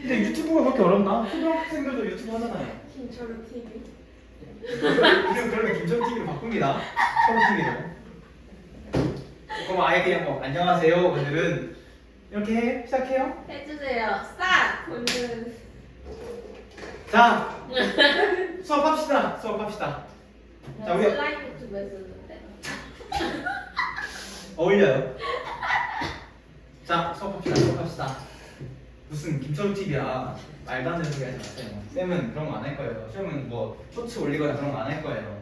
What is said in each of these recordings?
근데 유튜브가 그렇게 어렵나? 초등학생들도 유튜브 하잖아요. 김철우 TV. 그러면 김정TV로 바꿉니다. 철우TV로. 그럼 아예 그냥 뭐 안녕하세요 오늘은 이렇게 시작해요. 해주세요. 싹! 오늘. 자 수업합시다. 수업합시다. 자, 우리- 슬라임 유튜브에 쓰는데. 어울려요. 자 수업합시다. 수업합시다. 무슨 김철우TV야. 말도 안 되는 소리 하지 마세요. 쌤은 그런 거 안 할 거예요. 쌤은 뭐 쇼츠 올리거나 그런 거 안 할 거예요.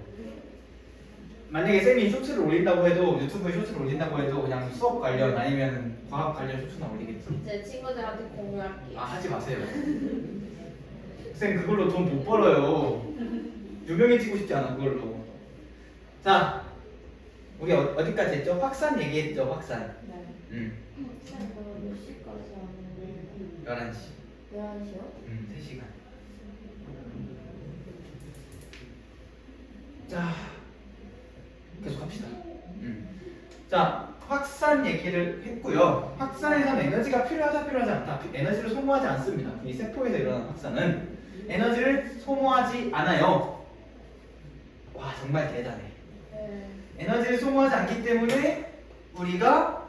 만약에 쌤이 쇼츠를 올린다고 해도 유튜브에 쇼츠를 올린다고 해도 그냥 수업 관련 아니면 과학 관련 쇼츠나 올리겠지. 제 친구들한테 공유할게요. 아 하지 마세요. 쌤 그걸로 돈 못 벌어요. 유명해지고 싶지 않아 그걸로. 자 우리 어디까지 했죠? 확산 얘기했죠. 확산. 네. 응. 그럼 몇 시까지 하는데? 11시. 11시요? 3시간. 자 계속 합시다. 자 확산 얘기를 했고요. 확산에서는 에너지가 필요하다 필요하지 않다. 에너지를 소모하지 않습니다. 이 세포에서 일어나는 확산은 에너지를 소모하지 않아요. 와 정말 대단해. 네. 에너지를 소모하지 않기 때문에 우리가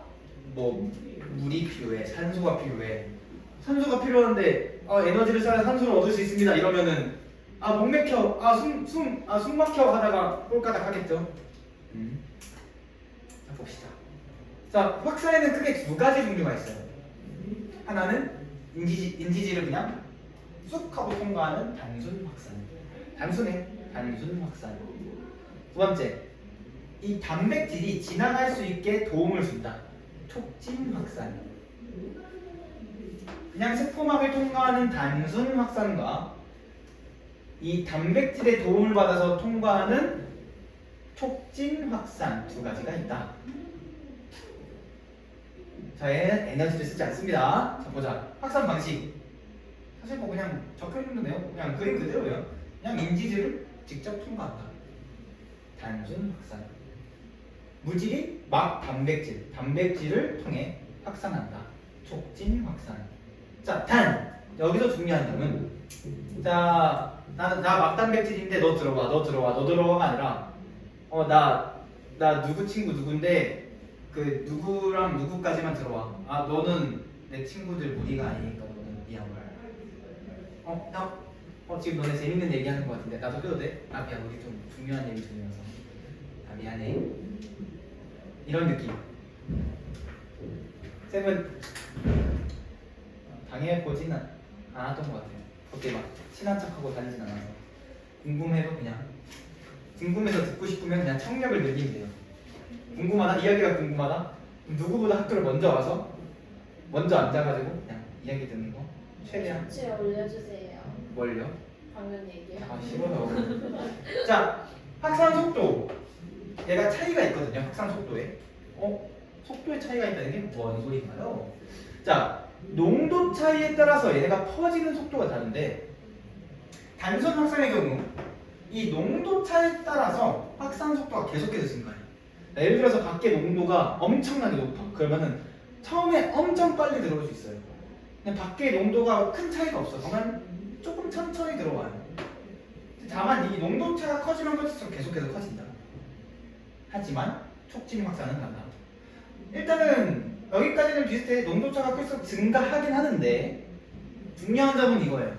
뭐 물이 필요해, 산소가 필요해. 산소가 필요한데 에너지를 써야 산소를 얻을 수 있습니다. 이러면은 목 맥혀, 숨 막혀 하다가 꼴까닥 하겠죠. 자 봅시다. 자 확산에는 크게 두 가지 종류가 있어요. 하나는 인지질을 그냥 쑥 하고 통과하는 단순 확산. 단순해. 단순 확산. 두 번째, 이 단백질이 지나갈 수 있게 도움을 준다. 촉진 확산. 그냥 세포막을 통과하는 단순 확산과 이 단백질의 도움을 받아서 통과하는 촉진 확산 두 가지가 있다. 자, 얘는 에너지를 쓰지 않습니다. 자, 보자. 확산 방식. 사실 뭐 그냥 적혀있는데요. 그냥 그림 그대로예요. 그냥 인지질을 직접 통과한다. 단순 확산. 물질이 막 단백질을 통해 확산한다. 촉진 확산. 자, 여기서 중요한 점은 나 막단백질인데 너 들어와가 아니라 나 누구 친구 누군데 그 누구랑 누구까지만 들어와. 너는 내 친구들 무리가 아니니까 너는 미안. 지금 너네 재밌는 얘기 하는 거 같은데 나도 껴도 돼? 미안 우리 좀 중요한 얘기 중이어서 미안해. 이런 느낌. 쌤은 당해보지는 않았던 것 같아요. 그렇게 막 친한 척하고 다니진 않아서 궁금해도 그냥 궁금해서 듣고 싶으면 그냥 청력을 늘리면 돼요. 궁금하다? 이야기가 궁금하다? 누구보다 학교를 먼저 와서 먼저 앉아가지고 그냥 이야기 듣는 거 최대한. 쇼츠에 올려주세요. 뭘요? 방금 얘기요. 싫어요. 자, 확산 속도. 얘가 차이가 있거든요. 확산 속도에. 속도의 차이가 있다는 게 뭔 소리인가요? 자, 농도 차이에 따라서 얘네가 퍼지는 속도가 다른데 단순 확산의 경우 이 농도 차이에 따라서 확산 속도가 계속해서 증가해요. 예를 들어서 밖에 농도가 엄청나게 높아. 그러면은 처음에 엄청 빨리 들어올 수 있어요. 근데 밖에 농도가 큰 차이가 없어. 그러면 조금 천천히 들어와요. 다만 이 농도 차가 커지면 커질수록 계속해서 커진다. 하지만 촉진 확산은 달라. 일단은 여기까지는 비슷해. 농도차가 클수록 증가하긴 하는데 중요한 점은 이거예요.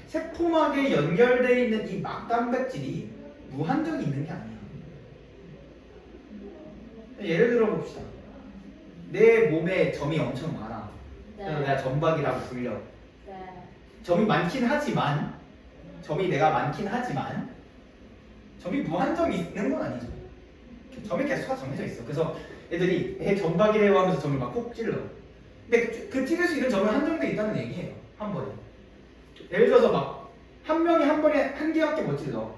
세포막에 연결되어 있는 이 막단백질이 무한정이 있는 게 아니야. 예를 들어 봅시다. 내 몸에 점이 엄청 많아. 그래서 내가 점박이라고 불려. 네. 점이 많긴 하지만 점이 무한정이 있는 건 아니죠. 점의 개수가 정해져 있어. 그래서 애들이 점박이래요 하면서 점을 막 꼭 찔러. 근데 그 찌를 수 있는 점은 한정돼 있다는 얘기예요. 한 번에. 예를 들어서 막 한 명이 한 번에 한 개밖에 못 찔러.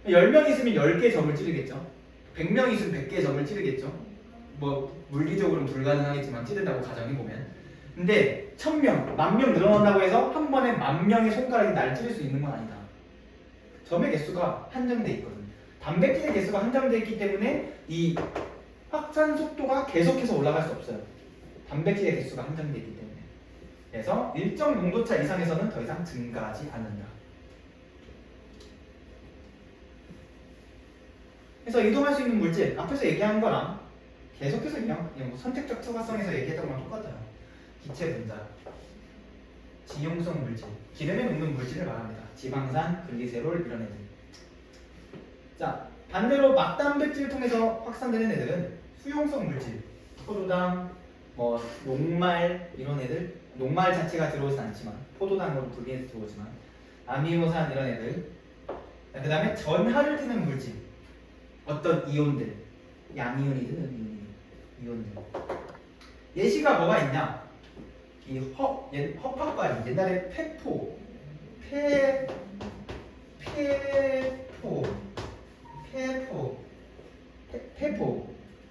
10명 있으면 10개 점을 찌르겠죠. 100명 있으면 100개 점을 찌르겠죠. 뭐 물리적으로는 불가능하겠지만 찌른다고 가정해보면. 근데 1000명, 10,000명 늘어난다고 해서 한 번에 10,000명의 손가락이 날 찌를 수 있는 건 아니다. 점의 개수가 한정돼 있거든. 단백질의 개수가 한정돼 있기 때문에 이 확산 속도가 계속해서 올라갈 수 없어요. 단백질의 개수가 한정돼 있기 때문에. 그래서 일정 농도차 이상에서는 더 이상 증가하지 않는다. 그래서 이동할 수 있는 물질 앞에서 얘기한 거랑 계속해서 그냥 뭐 선택적 투과성에서 얘기했던 거랑 똑같아요. 기체 분자, 지용성 물질, 기름에 녹는 물질을 말합니다. 지방산, 글리세롤 이런 애들. 자, 반대로 막단백질을 통해서 확산되는 애들은 수용성 물질, 포도당, 뭐 녹말 이런 애들. 녹말 자체가 들어오진 않지만 포도당으로 분리해서 들어오지만 아미노산 이런 애들. 그 다음에 전하를 띠는 물질, 어떤 이온들, 양이온이든 이온들. 예시가 뭐가 있냐? 이 허파과리, 옛날에 페포,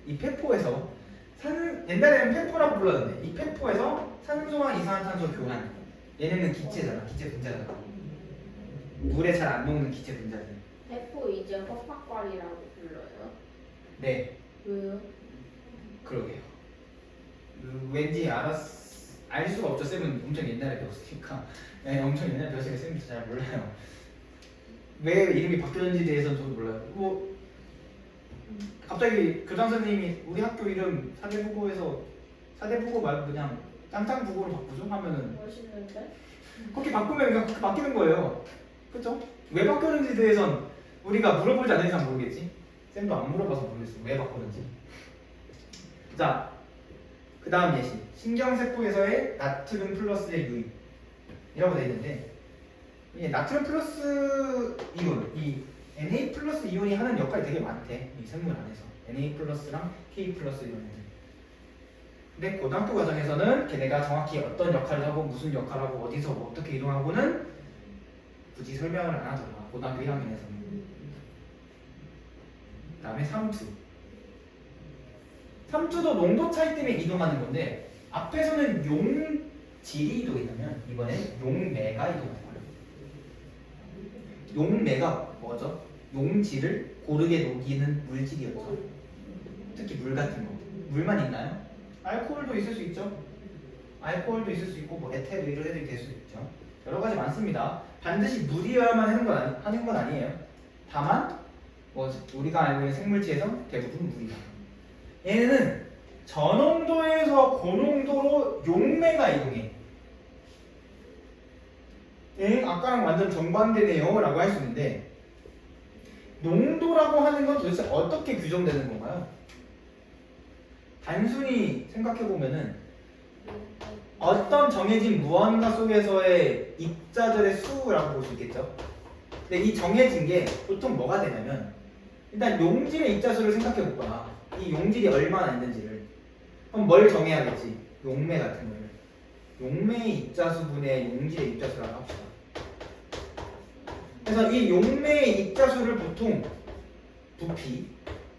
이 페포에서 옛날에는 페포라고 불렀는데 이 페포에서 산소와 이산화탄소 교환. 얘네는 기체잖아, 기체 분자잖아. 물에 잘 안 녹는 기체 분자들. 대포 이제 허파과리라고 불러요. 네, 왜요? 그러게요. 왠지 알 수가 없죠. 쌤은 엄청 옛날에 배웠으니까. 네, 엄청 옛날에 배웠으니까 쌤도 잘 몰라요. 왜 이름이 바뀌었는지에 대해서는 저도 몰라요. 뭐 갑자기 교장 선생님이 우리 학교 이름 사대부고 말고 그냥 짱짱부고로 바꾸죠 하면은 멋있는데? 그렇게 바꾸면 그냥 그렇게 바뀌는 거예요. 그렇죠? 왜 바뀌었는지에 대해선 우리가 물어보지 않는 이상 모르겠지. 쌤도 안 물어봐서 모르겠어. 왜 바꾸는지. 자, 그 다음 예시. 신경세포에서의 나트륨 플러스의 유입이라고 되어 있는데 이 나트륨 플러스 이온, 이 Na 플러스 이온이 하는 역할이 되게 많대. 이 생물 안에서. Na 플러스랑 K 플러스 이런 애들. 근데 고등학교 과정에서는 걔네가 정확히 어떤 역할을 하고 무슨 역할을 하고 어디서 뭐 어떻게 이동하고는 굳이 설명을 안 하더라. 고등학교 1학년에서는. 그 다음에 삼투. 삼투도 농도 차이 때문에 이동하는 건데 앞에서는 용질이 이동했다면 이번엔 용매가 이동하는 거예요. 용매가 뭐죠? 용질을 고르게 녹이는 물질이었죠. 특히 물 같은 거. 물만 있나요? 알코올도 있을 수 있죠. 알코올도 있을 수 있고 뭐 에테르 이런 애들이 될 수 있죠. 여러 가지 많습니다. 반드시 물이어야만 하는 건 아니에요. 다만 뭐 우리가 알고 있는 생물체에서 대부분 물이다. 얘는 저농도에서 고농도로 용매가 이동해. 아까랑 완전 정반대네요 라고 할 수 있는데 농도라고 하는 건 도대체 어떻게 규정되는 건가요? 단순히 생각해보면은 어떤 정해진 무언가 속에서의 입자들의 수라고 볼 수 있겠죠. 근데 이 정해진 게 보통 뭐가 되냐면 일단 용질의 입자수를 생각해볼거나 이 용질이 얼마나 있는지를 그럼 뭘 정해야겠지? 용매 같은 거를 용매의 입자수분의 용질의 입자수라고 합시다. 그래서 이 용매의 입자수를 보통 부피,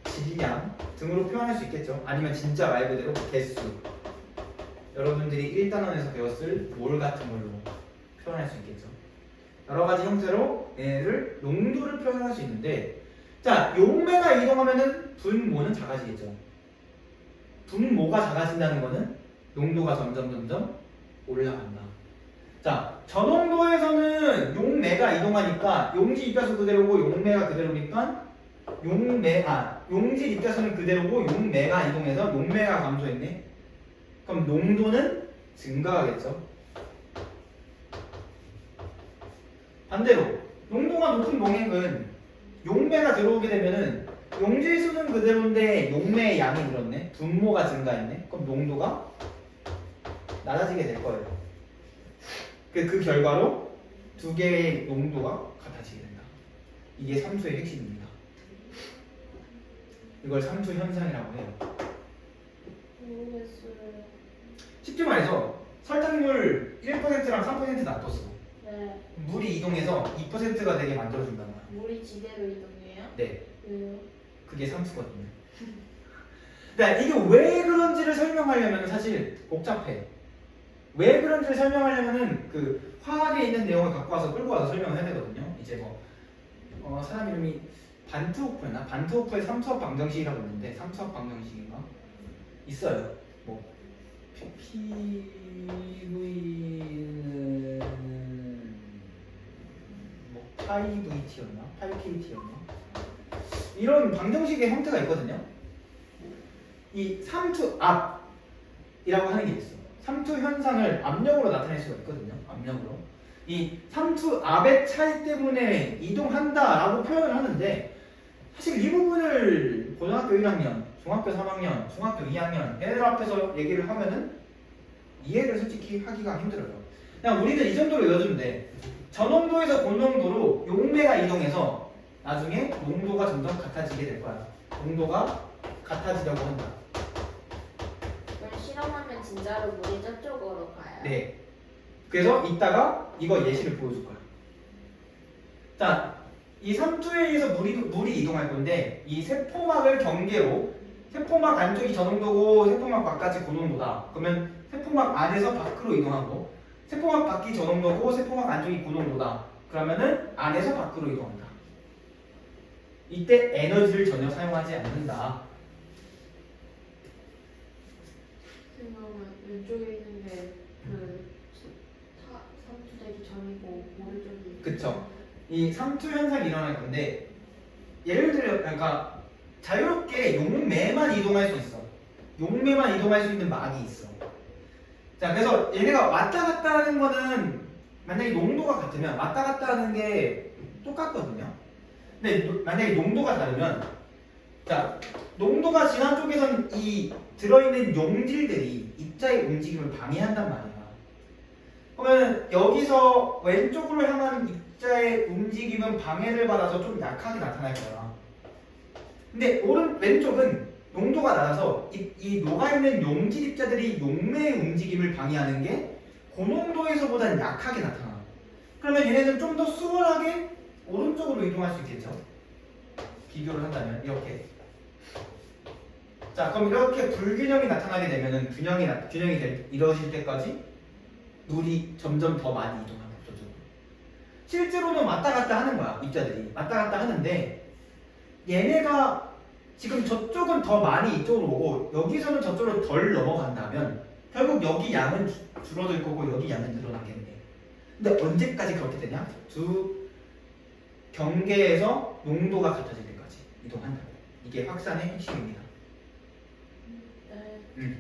질량 등으로 표현할 수 있겠죠. 아니면 진짜 말 그대로 개수. 여러분들이 1단원에서 배웠을 몰 같은 걸로 표현할 수 있겠죠. 여러 가지 형태로 얘를 농도를 표현할 수 있는데 자, 용매가 이동하면은 분모는 작아지겠죠. 분모가 작아진다는 거는 농도가 점점 올라간다. 자, 저농도에서는 용매가 이동하니까 용질 입자수 그대로고 용매가 그대로니까 용질 입자수는 그대로고 용매가 이동해서 용매가 감소했네. 그럼 농도는 증가하겠죠. 반대로 농도가 높은 농액은 용매가 들어오게 되면은 용질수는 그대로인데 용매의 양이 늘었네. 분모가 증가했네. 그럼 농도가 낮아지게 될 거예요. 그 결과로 두 개의 농도가 같아지게 된다. 이게 삼수의 핵심입니다. 이걸 삼수 현상이라고 해요. 모르겠어요. 쉽게 말해서 설탕물 1%랑 3% 놔뒀어. 네. 물이 이동해서 2%가 되게 만들어준단 말이야. 물이 지대로 이동해요? 네. 왜요? 그게 삼수거든요. 그러니까 이게 왜 그런지를 설명하려면 사실 복잡해. 왜 그런지를 설명하려면은 그 화학에 있는 내용을 갖고 와서 끌고 와서 설명을 해야 되거든요. 이제 뭐 사람 이름이 반트호프였나? 반트호프의 삼수학 방정식이라고 있는데 삼수학 방정식인가? 있어요. 뭐 PV는 뭐 8VT였나? 8KT였나? 이런 방정식의 형태가 있거든요. 이 삼투 압이라고 하는 게 있어. 삼투 현상을 압력으로 나타낼 수가 있거든요. 압력으로. 이 삼투 압의 차이 때문에 이동한다라고 표현을 하는데 사실 이 부분을 고등학교 1학년, 중학교 3학년, 중학교 2학년 얘네들 앞에서 얘기를 하면은 이해를 솔직히 하기가 힘들어요. 그냥 우리는 이 정도로 외워주면 돼. 저농도에서 고농도로 용매가 이동해서 나중에 농도가 점점 같아지게 될 거야. 농도가 같아지려고 한다. 그럼 실험하면 진짜로 물이 저쪽으로 가요? 네. 그래서 이따가 이거 예시를 보여줄 거야. 자, 이 삼투에 의해서 물이 이동할 건데 이 세포막을 경계로 세포막 안쪽이 저농도고 세포막 바깥이 고농도다. 그러면 세포막 안에서 밖으로 이동하고 세포막 밖이 저농도고 세포막 안쪽이 고농도다. 그러면은 안에서 밖으로 이동한다. 이때 에너지를 전혀 사용하지 않는다. 생각하면 왼쪽에 있는 게그 삼투되기 전이고 오른쪽이 그쵸. 이 삼투 현상이 일어날 건데 예를 들어 그러니까 자유롭게 용매만 이동할 수 있어. 용매만 이동할 수 있는 막이 있어. 자, 그래서 얘네가 왔다 갔다 하는 거는 만약에 농도가 같으면 왔다 갔다 하는 게 똑같거든요. 근데 만약에 농도가 다르면 자, 농도가 진한 쪽에서는 이 들어있는 용질들이 입자의 움직임을 방해한단 말이야. 그러면 여기서 왼쪽으로 향하는 입자의 움직임은 방해를 받아서 좀 약하게 나타날 거야. 근데 왼쪽은 농도가 낮아서 이 녹아있는 용질 입자들이 용매의 움직임을 방해하는 게 고농도에서보다는 약하게 나타나. 그러면 얘네는 좀 더 수월하게 오른쪽으로 이동할 수 있겠죠. 비교를 한다면 이렇게. 자, 그럼 이렇게 불균형이 나타나게 되면은 균형이 이루어질 때까지 물이 점점 더 많이 이동하는 거죠. 실제로는 왔다 갔다 하는 거야. 입자들이 왔다 갔다 하는데 얘네가 지금 저쪽은 더 많이 이쪽으로 오고 여기서는 저쪽으로 덜 넘어간다면 결국 여기 양은 줄어들 거고 여기 양은 늘어나겠네. 근데 언제까지 그렇게 되냐? 두 경계에서 농도가 같아질 때까지 이동한다. 이게 확산의 핵심입니다. 네.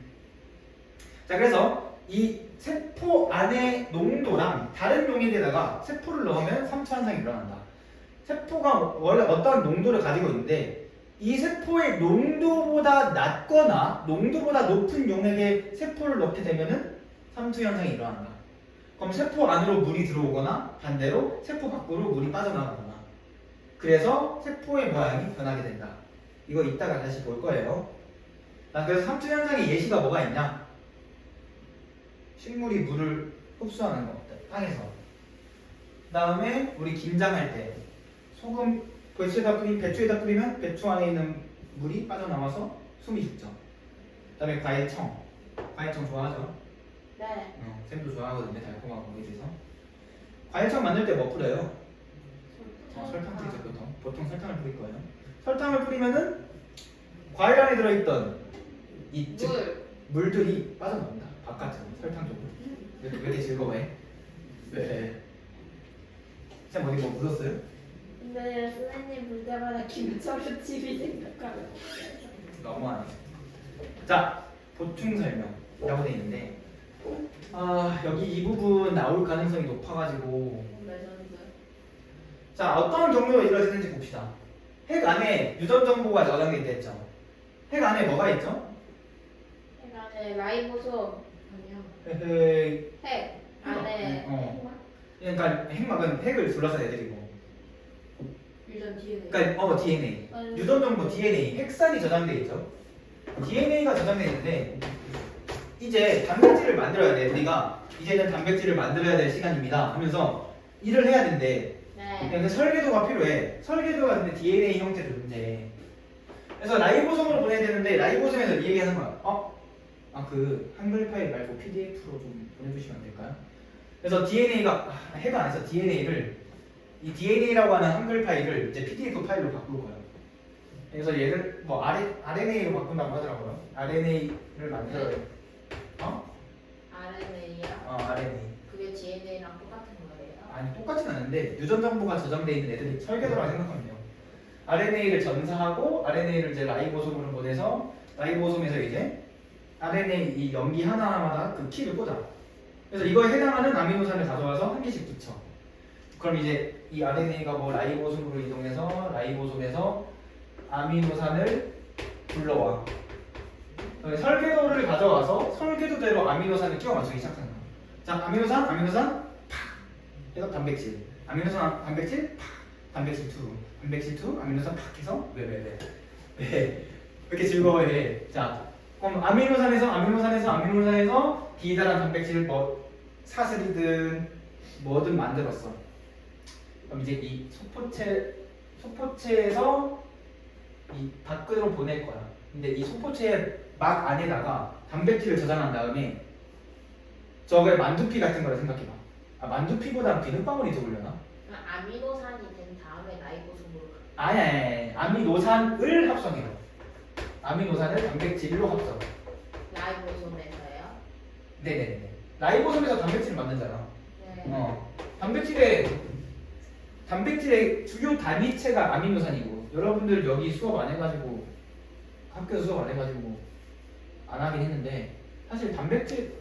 자, 그래서 이 세포 안의 농도랑 다른 용액에다가 세포를 넣으면 삼투 현상이 일어난다. 세포가 원래 어떠한 농도를 가지고 있는데 이 세포의 농도보다 낮거나 농도보다 높은 용액에 세포를 넣게 되면은 삼투 현상이 일어난다. 그럼 세포 안으로 물이 들어오거나 반대로 세포 밖으로 물이 빠져나가거나 그래서 세포의 모양이 변하게 된다. 이거 이따가 다시 볼 거예요. 자, 그래서 삼투 현상의 예시가 뭐가 있냐? 식물이 물을 흡수하는 거, 땅에서. 그 다음에 우리 김장할 때 소금 배추에다 뿌리면 배추 안에 있는 물이 빠져나와서 숨이 죽죠. 그 다음에 과일청 좋아하죠? 네. 쌤도 좋아하거든요. 달콤하고 이래서. 과일청 만들 때 뭐 뿌려요? 설탕 뿌리죠. 보통 설탕을 뿌릴 거예요. 설탕을 뿌리면은 과일 안에 들어있던 이 물들이 빠져나온다. 바깥으로 설탕 쪽으로. 왜 이렇게 즐거워해? 네. 쌤 어디 뭐 묻었어요? 근데 선생님 볼 때마다 김철우 집이 생각하는 너무하네. 자, 보충 설명이라고 돼 있는데 여기 이 부분 나올 가능성이 높아가지고 레전드. 자, 어떤 경로로 이루어지는지 봅시다. 핵 안에 유전 정보가 저장돼 있다 했죠. 핵 안에 뭐가 있죠? 핵 안에 라이보솜 아니요. 핵 안에 핵막? 그러니까 핵막은 핵을 둘러싼 애들이고. 유전 DNA. 그러니까 DNA. 유전 정보 DNA, 핵산이 저장돼 있죠. DNA가 저장돼 있는데 이제 단백질을 만들어야 돼. 우리가 이제는 단백질을 만들어야 될 시간입니다. 하면서 일을 해야 된대. 네. 근데 설계도가 필요해. 설계도가 근데 DNA 형태로 존재해. 그래서 라이보솜으로 보내야 되는데 라이보솜에서 이 얘기하는 거야. 그 한글 파일 말고 PDF로 좀 보내주시면 안 될까요? 그래서 DNA가 핵 안에서 이 DNA라고 하는 한글 파일을 이제 PDF 파일로 바꿀 거예요. 그래서 얘를 뭐 RNA로 바꾼다고 하더라고요. RNA를 만들어요. RNA. 그게 DNA랑 똑같은 거예요? 아니 똑같진 않은데 유전 정보가 저장돼 있는 애들이 설계도라고 생각하면 돼요. RNA를 전사하고 RNA를 이제 라이보솜으로 보내서 라이보솜에서 이제 RNA 이 염기 하나마다 그 키를 꽂아. 그래서 이거에 해당하는 아미노산을 가져와서 한 개씩 붙여. 그럼 이제 이 RNA가 뭐 라이보솜으로 이동해서 라이보솜에서 아미노산을 불러와. 설계도를 가져와서 설계도대로 아미노산을 끼워 맞추기 시작하는 거야. 자, 아미노산, 팍! 해서 단백질. 아미노산, 단백질, 팍! 단백질 2, 아미노산 팍 해서 왜 이렇게 즐거워해. 자, 그럼 아미노산에서 비달한 단백질을 뭐 사슬이든 뭐든 만들었어. 그럼 이제 이 소포체에서 이 밖으로 보낼 거야. 근데 이 소포체 막 안에다가 단백질을 저장한 다음에 저걸 만두피 같은 거라 생각해봐. 만두피보다 비눗방울이 더 올려나? 아미노산이 된 다음에 라이보솜으로 아니 아미노산을 합성해요. 아미노산을 단백질로 합성. 라이보솜에서요? 네네네. 라이보솜에서 단백질을 만들잖아. 네. 단백질의 주요 단위체가 아미노산이고, 여러분들 여기 수업 안 해가지고 학교에서 수업 안 해가지고 안 하긴 했는데, 사실 단백질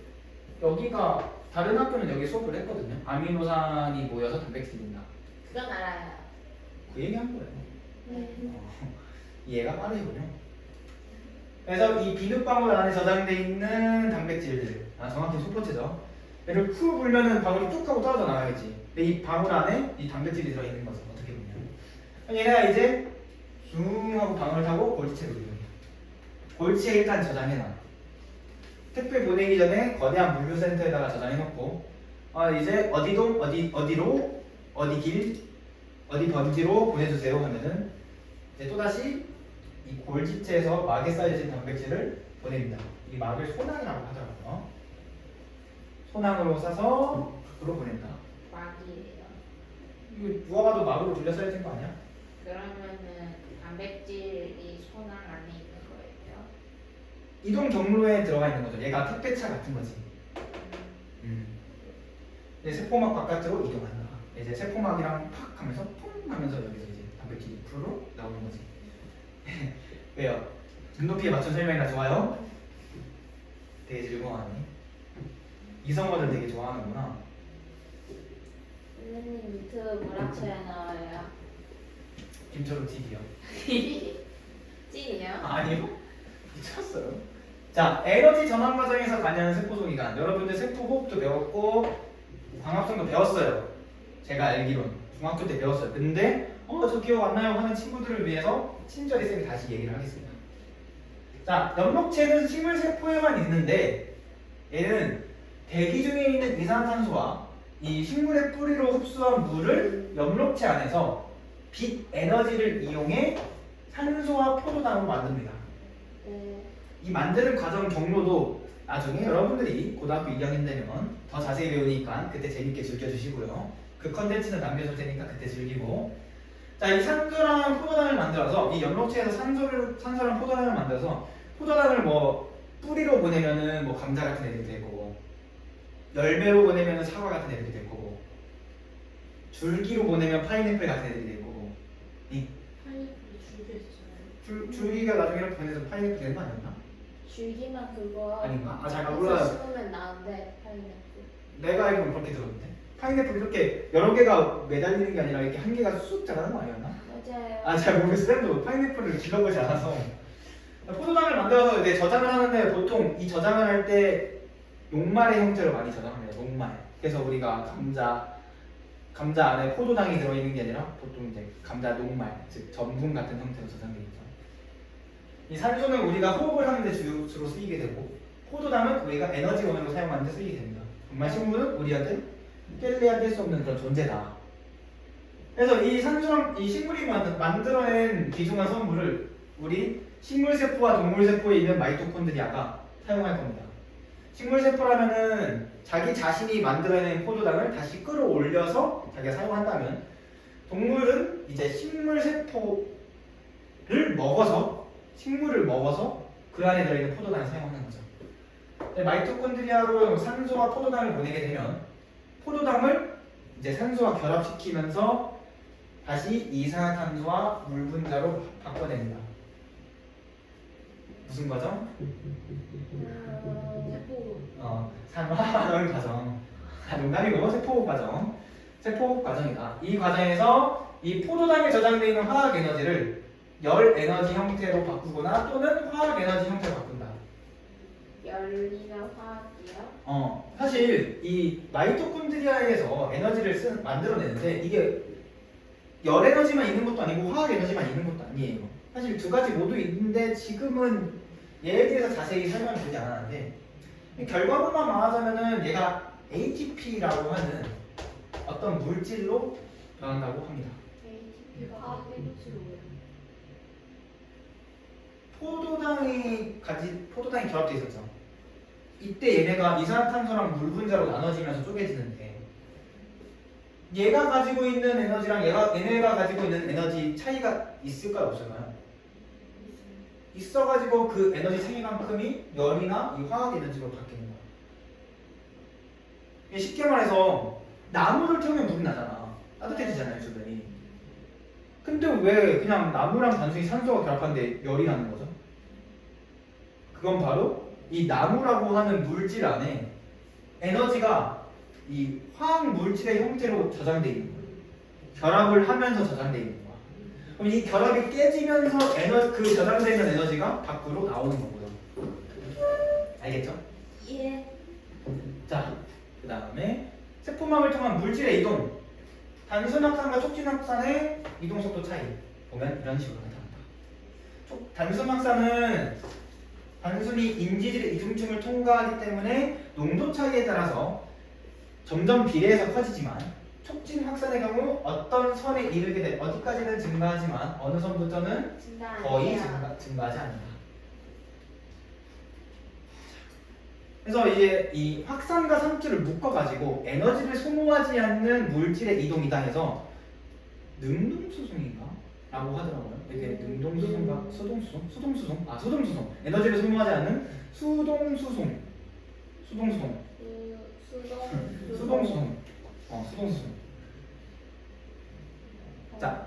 여기가 다른 학교는 여기 수업을 했거든요. 아미노산이 모여서 단백질이 된다. 그건 알아요. 그 얘기한 거예요. 네. 이해가 빠르군요. 그래서 이 비눗방울 안에 저장돼 있는 단백질들, 정확히 소포체죠. 얘를 후 불면은 방울이 뚝 하고 떨어져 나가겠지. 근데 이 방울 안에 이 단백질이 들어있는 거죠. 어떻게 보면. 얘가 이제 줌 하고 방울을 타고 골지체로 이동해. 골지에 일단 저장해놔. 택배 보내기 전에 거대한 물류센터에다가 저장해놓고, 이제 어디로 어디 길 어디 번지로 보내주세요 하면은 이제 또다시 이 골지체에서 막에 쌓여진 단백질을 보냅니다. 이 막을 소낭이라고 하더라고요. 소낭으로 싸서 밖으로 보낸다. 막이에요. 이거 누가 봐도 막으로 둘러싸여진 거 아니야? 그러면은 단백질이 소낭 안에 있는 거예요? 이동 경로에 들어가 있는 거죠. 얘가 택배차 같은 거지. 이제 세포막 바깥으로 이동한다. 이제 세포막이랑 팍 하면서 퐁 하면서 여기서 이제 단백질이 프로 나오는 거지. 왜요? 눈높이에 맞춘 설명이라 좋아요? 되게 즐거워하네. 이성어를 되게 좋아하는구나. 선생님 유튜브 뭐라 쳐야 나와요? 김철우 TV요. 찐이요? 아니요. 미쳤어요. 자, 에너지 전환 과정에서 관여하는 세포 소기관. 여러분들 세포 호흡도 배웠고 광합성도 배웠어요. 제가 알기론 중학교 때 배웠어요. 근데 저 기억 안 나요 하는 친구들을 위해서 친절히 쌤이 다시 얘기를 하겠습니다. 자, 엽록체는 식물 세포에만 있는데 얘는 대기 중에 있는 이산화탄소와 이 식물의 뿌리로 흡수한 물을 엽록체 안에서 빛 에너지를 이용해 산소와 포도당으로 만듭니다. 네. 이 만드는 과정 경로도 나중에 여러분들이 고등학교 2학년 되면 더 자세히 배우니까 그때 재밌게 즐겨주시고요. 그 컨텐츠는 남겨줄 테니까 그때 즐기고. 자, 이 산소랑 포도당을 만들어서 이 엽록체에서 산소랑 포도당을 만들어서 포도당을 뭐 뿌리로 보내면은 뭐 감자 같은 애들이 될 거고, 열매로 보내면은 사과 같은 애들이 될 거고, 줄기로 보내면 파인애플 같은 애들이 될 거고. 이 파인애플 줄기 있어요. 줄기가 나중에 이렇게 보내서 파인애플 되는 거 아니었나? 줄기만 그거 아닌가? 잘 해서 몰라요. 심으면 나는데 파인애플. 내가 알기로는 그렇게 들었는데. 파인애플 이렇게 여러 개가 매달리는 게 아니라 이렇게 한 개가 쑥 자라는 거 아니었나? 맞아요. 잘 모르겠어요. 쌤도 파인애플을 길러보지 않아서. 포도당을 만들어서 이제 저장을 하는데 보통 이 저장을 할 때 녹말의 형태로 많이 저장합니다. 녹말. 그래서 우리가 감자 안에 포도당이 들어있는 게 아니라 보통 이제 감자 녹말, 즉 전분 같은 형태로 저장되어 있죠. 이 산소는 우리가 호흡을 하는데 주로 쓰이게 되고, 포도당은 우리가 에너지원으로 사용하는데 쓰이게 됩니다. 정말 식물은 우리한테 뗄래야 뗄 수 없는 그런 존재다. 그래서 이 산소랑 이 식물이 만들어낸 귀중한 성분을 우리 식물세포와 동물세포에 있는 마이토콘드리아가 사용할 겁니다. 식물세포라면은 자기 자신이 만들어낸 포도당을 다시 끌어올려서 자기가 사용한다면, 동물은 이제 식물을 먹어서 그 안에 들어있는 포도당을 사용하는 거죠. 마이토콘드리아로 산소와 포도당을 보내게 되면 포도당을 이제 산소와 결합시키면서 다시 이산화탄소와 물 분자로 바꿔냅니다. 무슨 과정? 세포. 산화하는 과정. 농담이고 세포 과정. 세포 과정이다. 이 과정에서 이 포도당에 저장되어 있는 화학 에너지를 열 에너지 형태로 바꾸거나 또는 화학 에너지 형태로 바꾼다. 열이나 화학이요? 사실 이 마이토콘드리아에서 에너지를 만들어내는데 이게 열 에너지만 있는 것도 아니고 화학 에너지만 있는 것도 아니에요. 사실 두 가지 모두 있는데 지금은 얘에 대해서 자세히 설명을 드리지 않았는데 결과물만 말하자면은 얘가 ATP라고 하는 어떤 물질로 변한다고 합니다. ATP가 화학 에너지로 왜? 포도당이 결합돼 있었죠. 이때 얘네가 이산화탄소랑 물 분자로 나눠지면서 쪼개지는데 얘가 가지고 있는 에너지랑 얘네가 가지고 있는 에너지 차이가 있을까요, 없을까요? 있어가지고 그 에너지 차이만큼이 열이나 이 화학 에너지로 바뀌는 거야. 이게 쉽게 말해서 나무를 태우면 불이 나잖아. 따뜻해지잖아요, 주변이. 근데 왜 그냥 나무랑 단순히 산소가 결합하는데 열이 나는 거죠? 그건 바로 이 나무라고 하는 물질 안에 에너지가 이 화학 물질의 형태로 저장되어 있는 거예요. 결합을 하면서 저장되어 있는 거야. 그럼 이 결합이 깨지면서 그 저장되는 에너지가 밖으로 나오는 거고요. 알겠죠? 예. 자, 그 다음에 세포막을 통한 물질의 이동. 단순 확산과 촉진 확산의 이동 속도 차이. 보면 이런 식으로 나타난다. 단순 확산은 단순히 인지질의 이중층을 통과하기 때문에 농도 차이에 따라서 점점 비례해서 커지지만 촉진 확산의 경우 어떤 선에 이르게 돼 어디까지는 증가하지만 어느 선부터는 증가 안 거의 해요. 증가하지 않는다. 그래서 이제 이 확산과 상투를 묶어가지고 에너지를 소모하지 않는 물질의 이동이다 해서 능동수송인가? 라고 하더라고요. 이게 능동수송과 수동수송? 수동수송? 수동수송. 에너지를 소모하지 않는 수동수송. 수동수송. 수동수송. 수동수송. 자,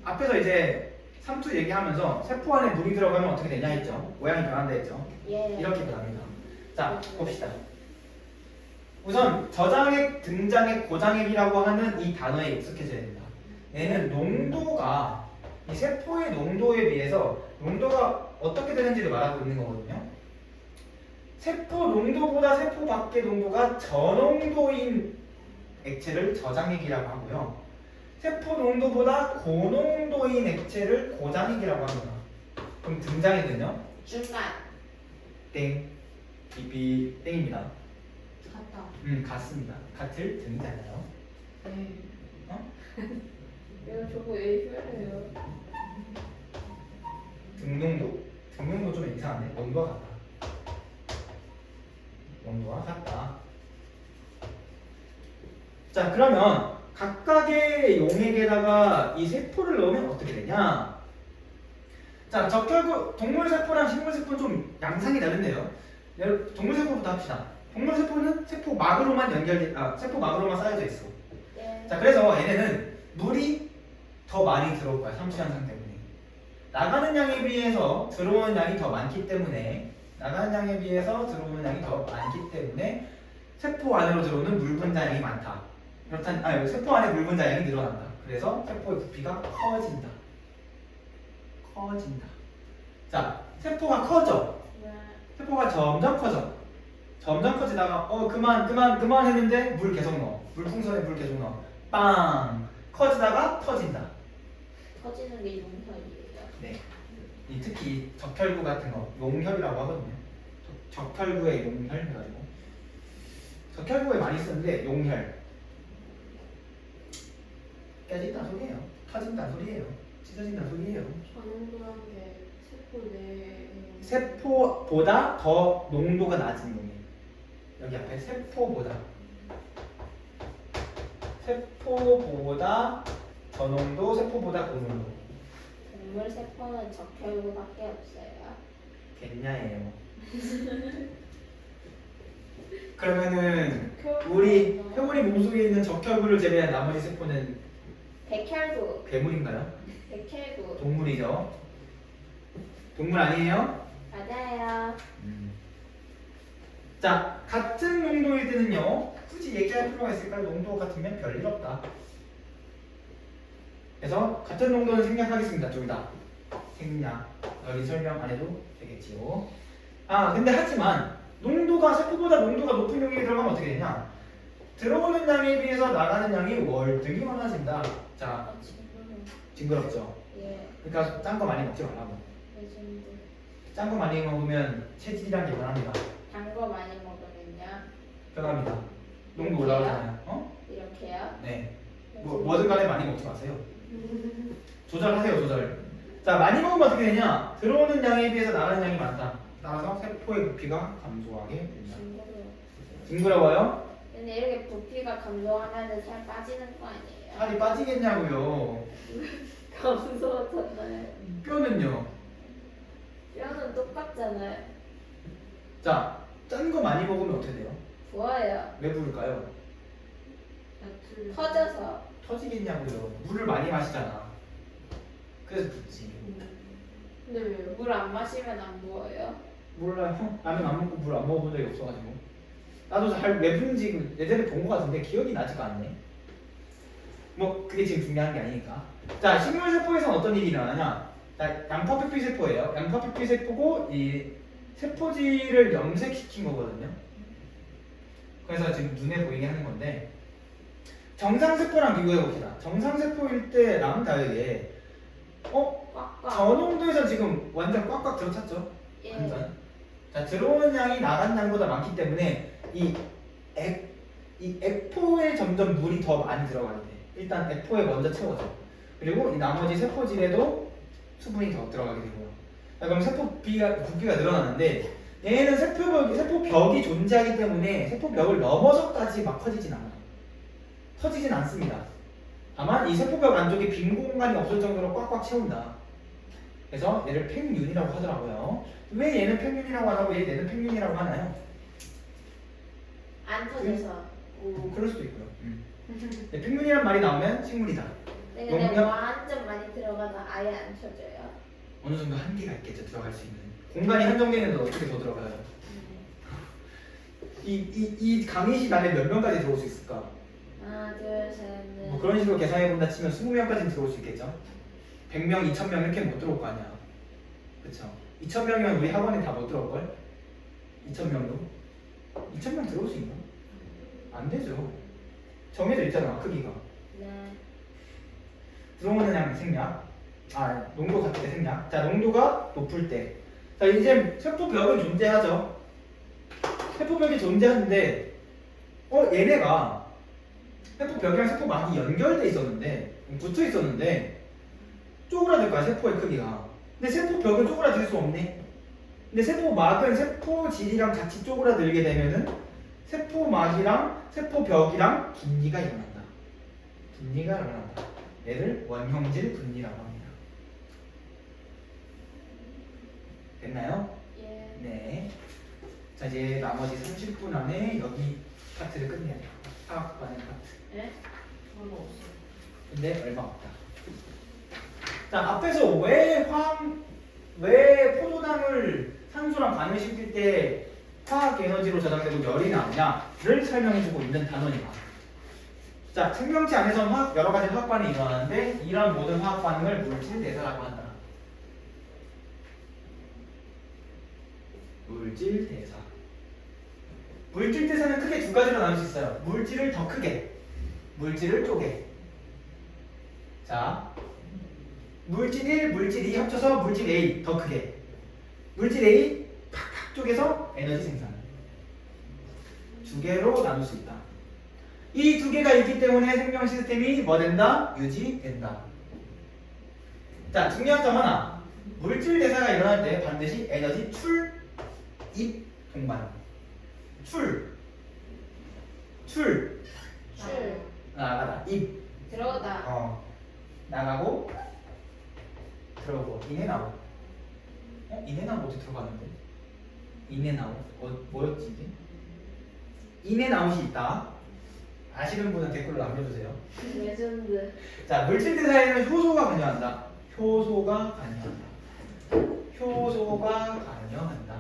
앞에서 이제 삼투 얘기하면서 세포 안에 물이 들어가면 어떻게 되냐 했죠? 모양이 변한다 했죠? 예. 이렇게 변합니다. 자, 봅시다. 우선 저장액, 등장액, 고장액이라고 하는 이 단어에 익숙해져야 된다. 얘는 농도가 이 세포의 농도에 비해서 농도가 어떻게 되는지를 말하고 있는 거거든요. 세포 농도보다 세포 밖의 농도가 저농도인 액체를 저장액이라고 하고요. 세포 농도보다 고농도인 액체를 고장액이라고 합니다. 그럼 등장액은요? 중간. 땡. 비비 땡입니다. 같다. 같습니다. 같을 등이잖아요. 네. 어? 내가 저거 왜 싫어해요? 등농도 좀 이상한데 농도가 같다. 농도가 같다. 자, 그러면 각각의 용액에다가 이 세포를 넣으면 어떻게 되냐? 자, 적혈구 동물 세포랑 식물 세포는 좀 양상이 다른데요. 동물 세포부터 합시다. 동물 세포는 세포 막으로만 쌓여져 있어. 예. 자, 그래서 얘네는 물이 더 많이 들어올 거야. 삼수현상 때문에. 나가는 양에 비해서 들어오는 양이 더 많기 때문에 세포 안으로 들어오는 물 분자량이 많다. 그렇다면 세포 안에 물 분자량이 늘어난다. 그래서 세포의 부피가 커진다. 자, 세포가 커져. 세포가 점점 커져. 점점 커지다가 그만 했는데 물 계속 넣어. 물풍선에 물 계속 넣어. 빵! 커지다가 터진다. 터지는 게 용혈이에요. 네. 특히 적혈구 같은 거 용혈이라고 하거든요. 적혈구의 용혈 해가지고 적혈구에 많이 쓰는데 용혈 깨진다는 소리예요. 터진다는 소리예요. 찢어진다는 소리예요. 저농도란 게 세포 내에 세포보다 더 농도가 낮은 용액. 여기 앞에 세포보다 저농도, 세포보다 고농도. 동물 세포는 적혈구밖에 없어요. 겠냐예요. 그러면은 우리 회오리 몸속에 있는 적혈구를 제외한 나머지 세포는 백혈구. 괴물인가요? 백혈구. 동물이죠. 동물 아니에요? 맞아요. 자, 같은 농도일 때는요. 굳이 얘기할 필요가 있을까요? 농도 같으면 별일 없다. 그래서 같은 농도는 생략하겠습니다. 둘 다. 생략. 여기 설명 안 해도 되겠지요. 아, 근데 하지만 농도가 세포보다 농도가 높은 용액이 들어가면 어떻게 되냐? 들어오는 양에 비해서 나가는 양이 월등히 많아진다. 자, 지금. 징그럽죠? 예. 그러니까 짠 거 많이 먹지 말라고. 레전드. 짠 거 많이 먹으면 체질이란 게 변합니다. 단 거 많이 먹으면요. 변합니다. 농도 올라가잖아요. 어? 이렇게요. 네. 뭐든 간에 많이 먹지 마세요. 조절하세요, 조절. 자, 많이 먹으면 어떻게 되냐? 들어오는 양에 비해서 나가는 양이 많다. 따라서 세포의 부피가 감소하게 된다. 징그러워. 징그러워요? 근데 이렇게 부피가 감소하면 살 빠지는 거 아니에요? 살이 빠지겠냐고요. 감소하잖아요. 뼈는요? 뼈는 똑같잖아요. 자, 짠 거 많이 먹으면 어떻게 돼요? 부어요. 왜 부을까요? 터져서. 터지겠냐고요. 물을 많이 마시잖아. 그래서 붓지. 근데 왜 물 안 마시면 안 부어요? 몰라요. 라면 안 먹고 물 안 먹어본 적이 없어가지고. 나도 잘 왜 부는지 예전에 본 것 같은데 기억이 나지가 않네. 뭐 그게 지금 중요한 게 아니니까. 자, 식물 세포에서는 어떤 일이 일어나냐? 자, 양파피피 세포예요. 양파피피 세포고 이 세포질을 염색시킨 거거든요. 그래서 지금 눈에 보이게 하는 건데 정상 세포랑 비교해 봅시다. 정상 세포일 때랑 다르게 꽉꽉. 저농도에서 지금 완전 꽉꽉 들어찼죠. 예. 완전. 자, 들어오는 양이 나간 양보다 많기 때문에 이 액포에 점점 물이 더 많이 들어가야 돼. 일단 액포에 먼저 채워져. 그리고 이 나머지 세포질에도 수분이 더 들어가게 되고요. 자, 그럼 세포비가 부피가 늘어나는데 얘는 세포벽이 존재하기 때문에 세포벽을 넘어서까지 막 커지진 않아요. 터지진 않습니다. 다만 이 세포벽 안쪽에 빈 공간이 없을 정도로 꽉꽉 채운다. 그래서 얘를 팽윤이라고 하더라고요. 왜 얘는 팽윤이라고 하라고 얘는 팽윤이라고 하나요? 안 터져서. 그럴 수도 있고요. 네, 팽윤이란 말이 나오면 식물이다. 네, 근데 농약? 완전 많이 들어가서 아예 안 쳐져요. 어느 정도 한계가 있겠죠. 들어갈 수 있는 공간이 한정되는데 어떻게 더 들어가요? 이 강의실 안에 몇 명까지 들어올 수 있을까? 하나, 둘, 셋, 넷. 뭐 그런 식으로 계산해 본다 치면 20명까지는 들어올 수 있겠죠. 100명, 2000명 이렇게 못 들어올 거 아니야. 그쵸? 2000명이면 우리 학원에 다 못 들어올 걸? 2000명도? 2000명 들어올 수 있나? 안 되죠. 정해져 있잖아, 크기가. 네. 들어오는 양 생략. 농도 같을 때 생략. 자, 농도가 높을 때. 자, 이제 세포벽은 존재하죠. 세포벽이 존재하는데, 얘네가 세포벽이랑 세포막이 연결돼 있었는데, 붙어 있었는데, 쪼그라들 거야, 세포의 크기가. 근데 세포벽은 쪼그라들 수 없네. 근데 세포막은 세포질이랑 같이 쪼그라들게 되면은 세포막이랑 세포벽이랑 분리가 일어난다. 분리가 일어난다. 얘를 원형질 분리라고 합니다. 됐나요? 예. 네. 자, 이제 나머지 30분 안에 여기 파트를 끝내야 돼요. 화학반의 파트. 예? 별로 없어. 근데 얼마 없다. 자, 앞에서 왜 포도당을 산소랑 반응시킬 때 화학 에너지로 저장되고 열이 나느냐를 설명해주고 있는 단원이다. 자, 생명체 안에서는 여러 가지 화학 반응이 일어나는데 이런 모든 화학 반응을 물질 대사라고 한다. 물질 대사. 물질 대사는 크게 두 가지로 나눌 수 있어요. 물질을 더 크게, 물질을 쪼개. 자, 물질 1, 물질 2 합쳐서 물질 A 더 크게. 물질 A 팍팍 쪼개서 에너지 생산. 두 개로 나눌 수 있다. 이 두 개가 있기 때문에 생명 시스템이 뭐 된다? 유지된다. 자, 중요한 점 하나. 물질 대사가 일어날 때 반드시 에너지 출입 동반. 출. 나가다. 입. 들어오다. 나가고 들어오고. 인앤아웃. 인앤아웃 어디 들어가는데? 인앤아웃. 뭐였지 이게? 인의 나뭇이 있다. 아시는 분은 댓글로 남겨주세요. 레전드. 자, 물질들 사이에는 효소가 관여한다. 효소가 관여한다. 효소가 관여한다.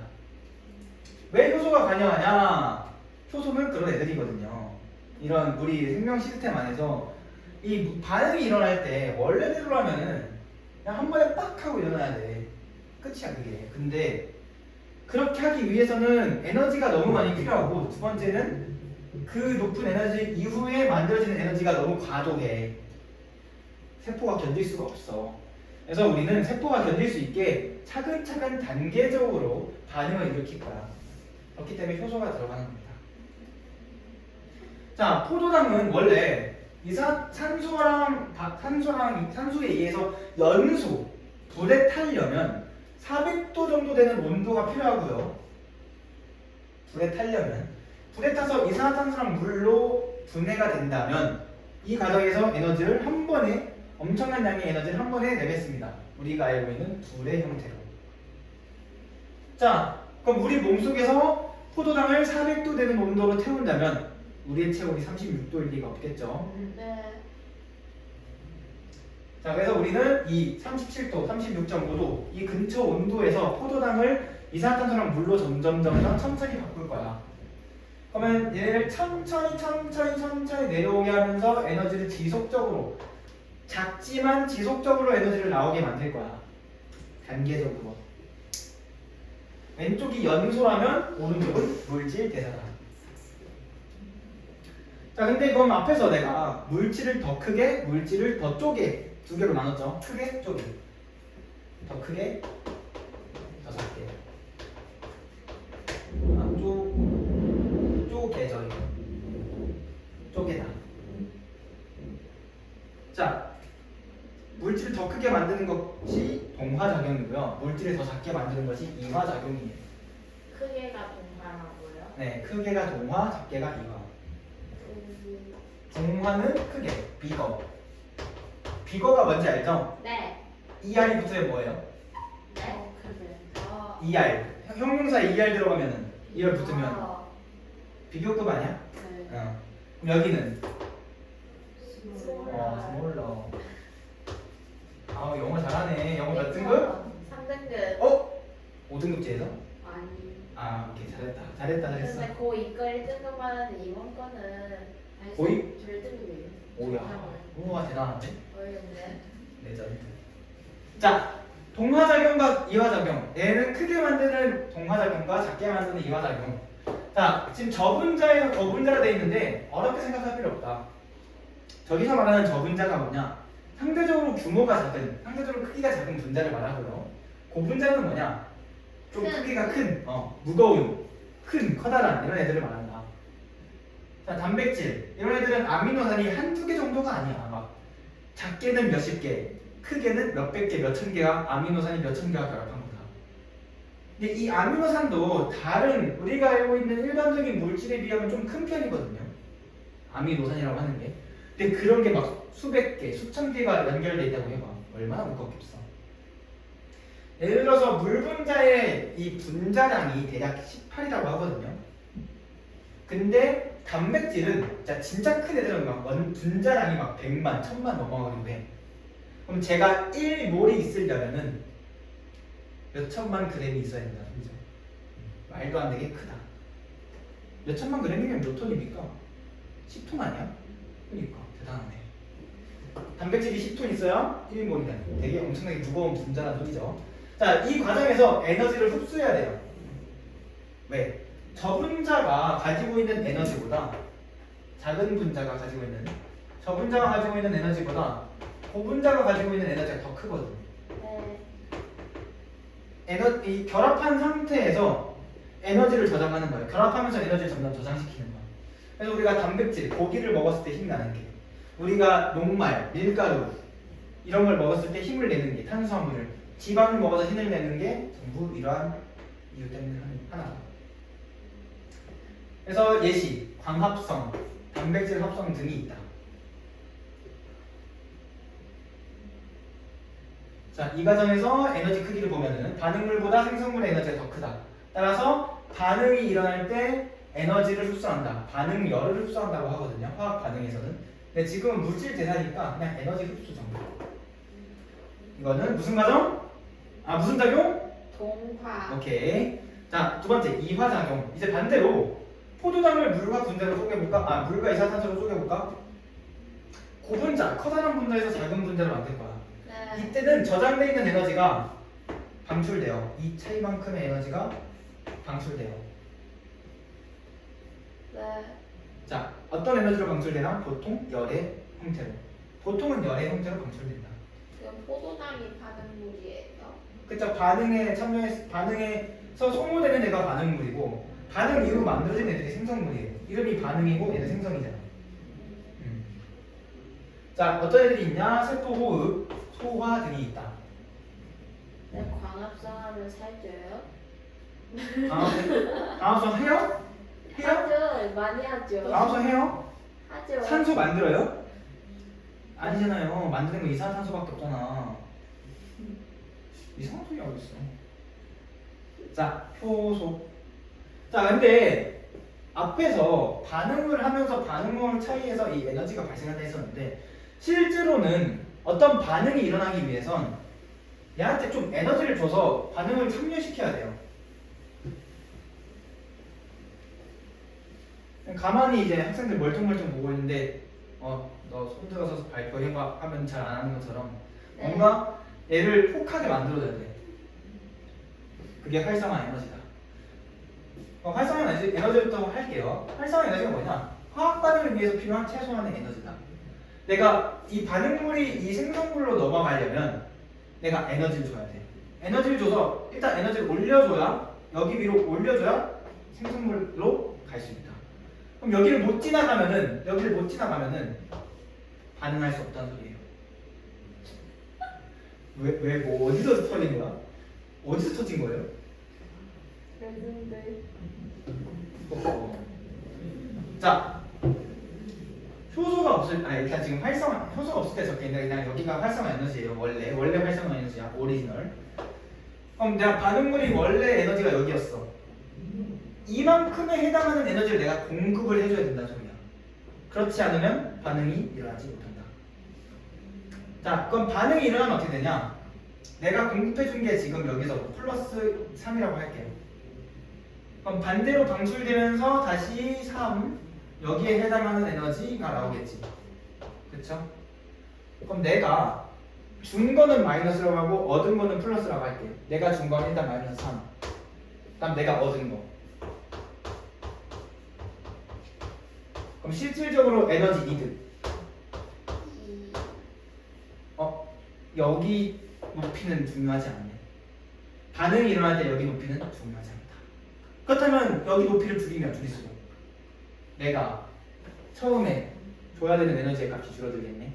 왜 효소가 관여하냐? 효소는 그런 애들이거든요. 이런 우리 생명 시스템 안에서 이 반응이 일어날 때 원래대로라면은 그냥 한 번에 빡 하고 일어나야 돼. 끝이야 그게. 근데 그렇게 하기 위해서는 에너지가 너무 많이 필요하고, 두 번째는 그 높은 에너지 이후에 만들어지는 에너지가 너무 과도해. 세포가 견딜 수가 없어. 그래서 우리는 세포가 견딜 수 있게 차근차근 단계적으로 반응을 일으킬 거야. 그렇기 때문에 효소가 들어가는 겁니다. 자, 포도당은 원래 산소에 의해서 연소, 불에 타려면 400도 정도 되는 온도가 필요하고요. 불에 타려면 불에 타서 이산화탄소랑 물로 분해가 된다면 이 과정에서 에너지를 한 번에, 엄청난 양의 에너지를 한 번에 내뱉습니다. 우리가 알고 있는 불의 형태로. 자, 그럼 우리 몸속에서 포도당을 400도 되는 온도로 태운다면 우리의 체온이 36도일 리가 없겠죠. 네. 자, 그래서 우리는 이 37도, 36.5도 이 근처 온도에서 포도당을 이산화탄소랑 물로 점점 천천히 바꿀 거야. 그러면 얘를 천천히 내려오게 하면서 에너지를 지속적으로, 작지만 지속적으로 에너지를 나오게 만들 거야. 단계적으로. 왼쪽이 연소라면 오른쪽은 물질 대사다. 자, 근데 그럼 앞에서 내가 물질을 더 크게, 물질을 더 쪼개 두 개로 나눴죠. 크게, 쪼개. 더 크게, 더 작게. 쪼개져. 쪼개다. 자, 물질을 더 크게 만드는 것이 동화작용이고요. 물질을 더 작게 만드는 것이 이화작용이에요. 크게가 동화라고요? 네, 크게가 동화, 작게가 이화. 그... 동화는 크게, 비거. 비거가 뭔지 알죠? 네. ER이 붙으면 뭐예요? 네. 그래. 아. ER. 형용사 ER 들어가면은 ER 붙으면 아. 비교급 아니야? 네. 그럼 여기는 스몰러. 스몰러. 아, 영어 잘하네. 영어 몇 등급? 3등급. 어? 5등급제에서? 아니. 아, 오케이. 잘했다. 근데 고2거 1등급 하는데 이번 거는 고2? 절등급이에요. 오야. 우와, 대단한데? 어이없네. 레전드. 자, 동화작용과 이화작용. 얘는 크게 만드는 동화작용과 작게 만드는 이화작용. 자, 지금 저분자에서 거분자가 되어 있는데 어렵게 생각할 필요 없다. 저기서 말하는 저분자가 뭐냐? 상대적으로 규모가 작은, 상대적으로 크기가 작은 분자를 말하고요. 고분자는 뭐냐? 좀 크기가 큰, 무거운, 커다란 이런 애들을 말한다. 자, 단백질 이런 애들은 아미노산이 한두 개 정도가 아니야. 막 작게는 몇십 개, 크게는 몇백 개, 몇천 개가 아미노산이 몇천 개가 결합한 거다. 근데 이 아미노산도 다른 우리가 알고 있는 일반적인 물질에 비하면 좀 큰 편이거든요. 아미노산이라고 하는 게. 근데 그런 게 막 수백 개, 수천 개가 연결돼 있다고 해봐. 얼마나 무겁겠어. 예를 들어서 물 분자의 이 분자량이 대략 18이라고 하거든요. 근데 단백질은 진짜 큰 애들은 막 분자량이 막 100만, 1000만 넘어가기도 해. 그럼 제가 1몰이 있으려면은 몇 천만 그램이 있어야 된다. 그죠? 말도 안 되게 크다. 몇 천만 그램이면 몇 톤입니까? 10톤 아니야? 그러니까 대단하네. 단백질이 10톤 있어야 1몰이다. 되게 엄청나게 무거운 분자란 소리죠. 자, 이 과정에서 에너지를 흡수해야 돼요. 왜? 저 분자가 가지고 있는 에너지보다 작은 분자가 가지고 있는, 저 분자가 가지고 있는 에너지보다 고분자가 가지고 있는 에너지가 더 크거든. 네. 이 결합한 상태에서 에너지를 저장하는 거예요. 결합하면서 에너지를 점점 저장시키는 거예요. 그래서 우리가 단백질, 고기를 먹었을 때 힘이 나는 게, 우리가 녹말, 밀가루 이런 걸 먹었을 때 힘을 내는 게, 탄수화물을, 지방을 먹어서 힘을 내는 게 전부 이러한 이유 때문에 하나다. 그래서 예시, 광합성, 단백질 합성 등이 있다. 자, 이 과정에서 에너지 크기를 보면은 반응물보다 생성물의 에너지가 더 크다. 따라서 반응이 일어날 때 에너지를 흡수한다. 반응열을 흡수한다고 하거든요. 화학 반응에서는. 근데 지금은 물질 대사니까 그냥 에너지 흡수 정도. 이거는 무슨 과정? 아 무슨 작용? 동화. 오케이. 자, 두 번째 이화작용. 이제 반대로 포도당을 물과 분자로 쪼개볼까? 아 물과 이산화탄소로 쪼개볼까? 고분자, 커다란 분자에서 작은 분자를 만들 거야. 네. 이때는 저장돼 있는 에너지가 방출돼요. 이 차이만큼의 에너지가 방출돼요. 네. 자, 어떤 에너지로 방출되나? 보통 열의 형태로. 보통은 열의 형태로 방출된다. 그럼 포도당이 반응물이에요. 그쵸? 반응에서 소모되는 애가 반응물이고 반응 이후로 만들어진 애들이 생성물이에요. 이름이 반응이고 얘는 생성이잖아. 자, 어떤 애들이 있냐? 세포, 호흡, 소화 등이 있다. 네, 광합성하면 살쪄요? 광합성 해요? 해요? 하죠. 많이 하죠. 광합성 해요? 하죠. 산소 만들어요? 아니잖아요. 만드는 거 이산화탄소밖에 없잖아. 이상한 소리 하고 있어. 자, 효소. 자, 근데 앞에서 반응을 하면서 반응물 차이에서 이 에너지가 발생한다 했었는데 실제로는 어떤 반응이 일어나기 위해선 얘한테 좀 에너지를 줘서 반응을 참여시켜야 돼요. 가만히 이제 학생들 멀뚱멀뚱 보고 있는데 너 손 들어서 발표해봐 하면 잘 안 하는 것처럼 네. 뭔가 얘를 혹하게 만들어줘야 돼. 그게 활성화 에너지다. 활성화 에너지부터 할게요. 활성화 에너지가 뭐냐? 화학 반응을 위해서 필요한 최소한의 에너지다. 내가 이 반응물이 이 생성물로 넘어가려면 내가 에너지를 줘야 돼. 에너지를 줘서 일단 에너지를 올려줘야 여기 위로 올려줘야 생성물로 갈 수 있다. 그럼 여기를 못 지나가면은 반응할 수 없다는 소리예요. 왜 뭐 어디서 터진 거야? 어디서 터진 거예요? 그런데 자, 효소가 일단 지금 효소가 없을 때 적혀 있는데 그냥 여기가 활성화 에너지예요. 원래 활성화 에너지야. 오리지널. 그럼 내가 반응물이 원래 에너지가 여기였어. 이만큼에 해당하는 에너지를 내가 공급을 해줘야 된다는 소리야. 그렇지 않으면 반응이 일어나지 못한다. 자, 그럼 반응이 일어나면 어떻게 되냐? 내가 공급해준 게 지금 여기서 플러스 3이라고 할게요. 그럼 반대로 방출되면서 다시 3 여기에 해당하는 에너지가 나오겠지. 그쵸? 그럼 내가 준 거는 마이너스라고 하고 얻은 거는 플러스라고 할게요. 내가 준 거는 일단 마이너스 3. 그다음 내가 얻은 거. 그럼 실질적으로 에너지 이득. 여기 높이는 중요하지 않네. 반응이 일어날 때 여기 높이는 중요하지 않다. 그렇다면 여기 높이를 줄일수록 내가 처음에 줘야 되는 에너지의 값이 줄어들겠네.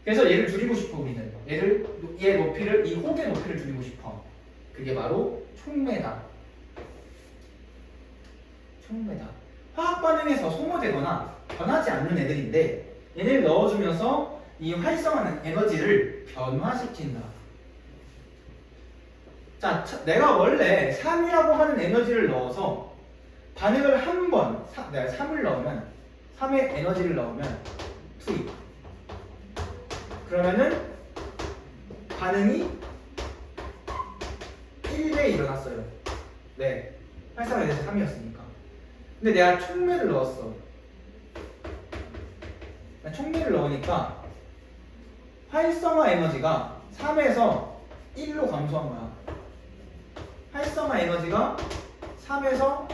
그래서 얘를 줄이고 싶어 우리는. 얘 높이를 이 혹의 높이를 줄이고 싶어. 그게 바로 촉매다. 화학 반응에서 소모되거나 변하지 않는 애들인데 얘네를 넣어주면서 이 활성화는 에너지를 변화시킨다. 자, 내가 원래 3이라고 하는 에너지를 넣어서 반응을 한 번, 내가 3을 넣으면 3의 에너지를 넣으면 투입. 그러면은 반응이 1배 일어났어요. 네, 활성화 에너지 3이었으니까. 근데 내가 촉매를 넣었어. 촉매를 넣으니까 활성화 에너지가 3에서 1로 감소한 거야. 활성화 에너지가 3에서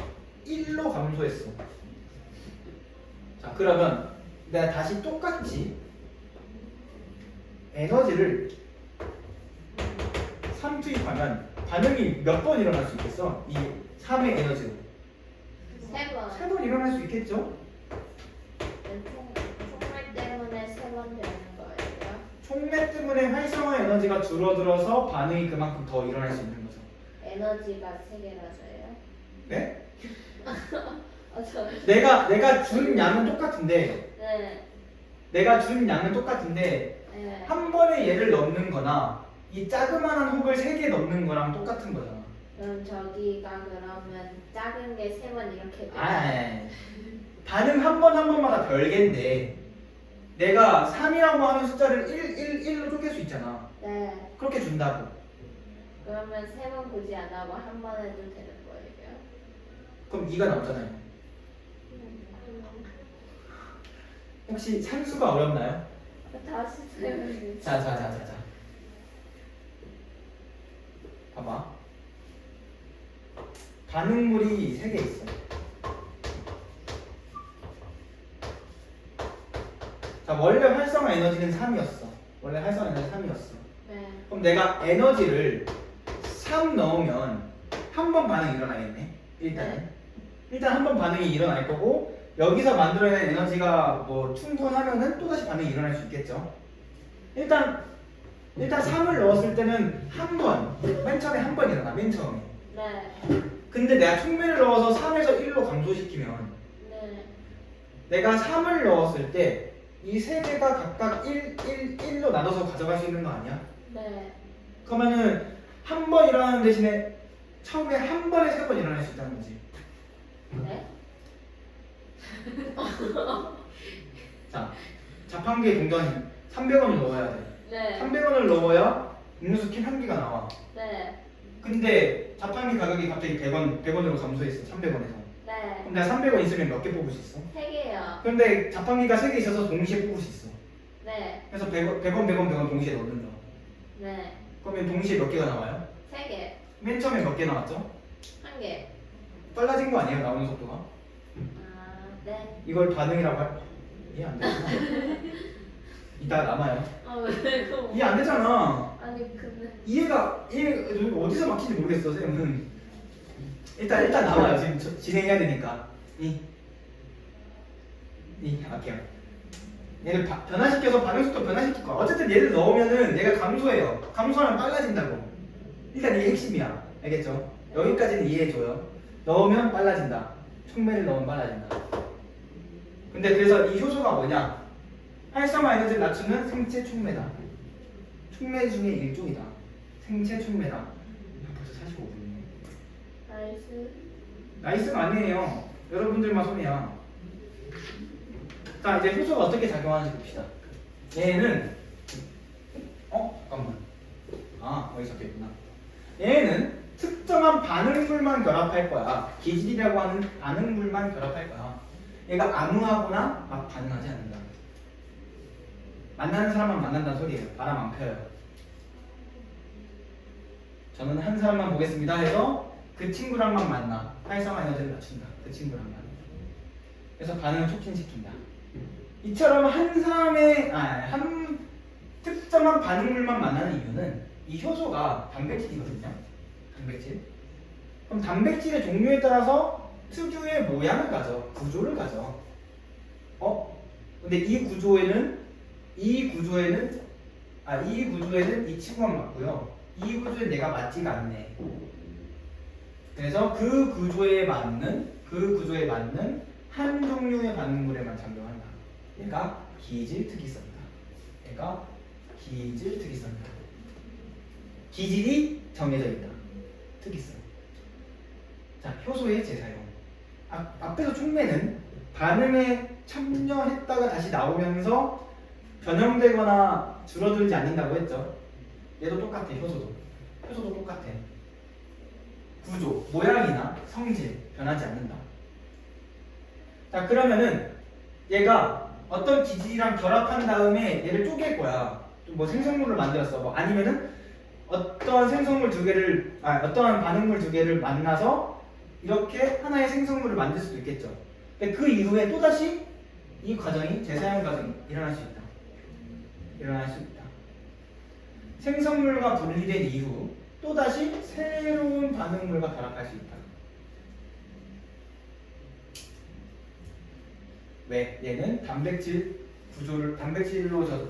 1로 감소했어. 자, 그러면 내가 다시 똑같이 에너지를 3 투입하면 반응이 몇 번 일어날 수 있겠어? 이 3의 에너지로 3번. 3번 일어날 수 있겠죠? 총말 때문에 3번 되는 거예요. 촉매 때문에 활성화 에너지가 줄어들어서 반응이 그만큼 더 일어날 수 있는 거죠. 에너지가 3개라서요. 네? 저. 내가 준 양은 똑같은데 네. 한 번에 얘를 넣는 거나 이 자그마한 혹을 3개 넣는 거랑 똑같은 거잖아. 그럼 저기가 그러면 작은 게 3번 이렇게 돼요? 아니. 반응 한 번 한 번마다 별개인데 내가 3이라고 하는 숫자를 1로 쪼갤 수 있잖아. 네. 그렇게 준다고. 그러면 3번 굳이 안 하고 한 번 해도 되는 거예요? 그럼 2가 나오잖아요. 혹시 산수가 어렵나요? 다시 세면 자. 봐봐. 반응물이 3개 있어. 자, 원래 활성화 에너지는 3이었어. 원래 활성화 에너지 3이었어. 네. 그럼 내가 에너지를 3 넣으면 한 번 반응이 일어나겠네. 일단은. 네. 일단 한 번 반응이 일어날 거고 여기서 만들어낸 에너지가 뭐 충분하면은 또다시 반응이 일어날 수 있겠죠. 일단 3을 넣었을 때는 한 번, 맨 처음에 한 번 일어나, 맨 처음에. 네. 근데 내가 충분을 넣어서 3에서 1로 감소시키면 네. 내가 3을 넣었을 때 이 세 개가 각각 1로 나눠서 가져갈 수 있는 거 아니야? 네. 그러면은 한 번 일어나는 대신에 처음에 한 번에 3번 일어날 수 있다는 거지. 네. 자, 자판기에 동전 300원을 넣어야 돼. 네. 300원을 넣어야 음료수 캔 한 개가 나와. 네. 근데 자판기 가격이 갑자기 100원으로 감소했어. 300원에서. 네. 그럼 내가 300원 있으면 몇 개 뽑을 수 있어? 3개요. 그런데 자판기가 3개 있어서 동시에 뽑을 수 있어. 네. 그래서 100원 동시에 넣는다. 네. 그러면 동시에 몇 개가 나와요? 3개. 맨 처음에 몇 개 나왔죠? 1개. 빨라진 거 아니에요? 나오는 속도가? 아, 네. 이걸 반응이라고 할... 이해 안 되구나. 이따 남아요. 아, 왜 이거? 이해 안 되잖아. 아니, 근데. 이해 어디서 막히지 모르겠어 쌤은. 일단 남아요. 지금 진행해야 되니까. 할게요. 얘를 변화시켜서 반응 속도 변화시킬 거야. 어쨌든 얘를 넣으면은 얘가 감소해요. 감소하면 빨라진다고. 일단 이게 핵심이야. 알겠죠? 여기까지는 이해해줘요. 넣으면 빨라진다. 촉매를 넣으면 빨라진다. 근데 그래서 이 효소가 뭐냐? 활성화 에너지를 낮추는 생체 촉매다. 촉매 중에 일종이다. 생체 촉매다. 벌써 45분이네. 나이스. 나이스가 아니에요. 여러분들만 손해야. 자, 이제 효소가 어떻게 작용하는지 봅시다. 얘는 잠깐만. 여기 적혀있구나. 얘는 특정한 반응물만 결합할 거야. 기질이라고 하는 반응물만 결합할 거야. 얘가 아무하거나 막 반응하지 않는다. 만나는 사람만 만난다는 소리예요. 바람 안 펴요. 저는 한 사람만 보겠습니다 해서 그 친구랑만 만나. 활성화 에너지를 낮춘다. 그 친구랑만. 그래서 반응을 촉진시킨다. 이처럼 한 특정한 반응물만 만나는 이유는 이 효소가 단백질이거든요. 단백질. 그럼 단백질의 종류에 따라서 특유의 모양을 가져, 구조를 가져. 근데 이 구조에는 이 친구만 맞고요. 이 구조에 내가 맞지가 않네. 그래서 그 구조에 맞는 한 종류의 반응물에만 작용한다. 얘가 기질특이성이다. 기질이 정해져 있다. 특이성. 자, 효소의 재사용. 앞에서 촉매는 반응에 참여했다가 다시 나오면서 변형되거나 줄어들지 않는다고 했죠. 얘도 똑같아. 효소도 똑같아. 구조, 모양이나 성질 변하지 않는다. 자, 그러면은 얘가 어떤 기질이랑 결합한 다음에 얘를 쪼갤 거야. 뭐 생성물을 만들었어. 뭐 아니면은 어떠한 어떠한 반응물 두 개를 만나서 이렇게 하나의 생성물을 만들 수도 있겠죠. 근데 그 이후에 또다시 이 과정이 재사용 과정이 일어날 수 있다. 생성물과 분리된 이후 또다시 새로운 반응물과 결합할 수 있다. 왜? 얘는 단백질로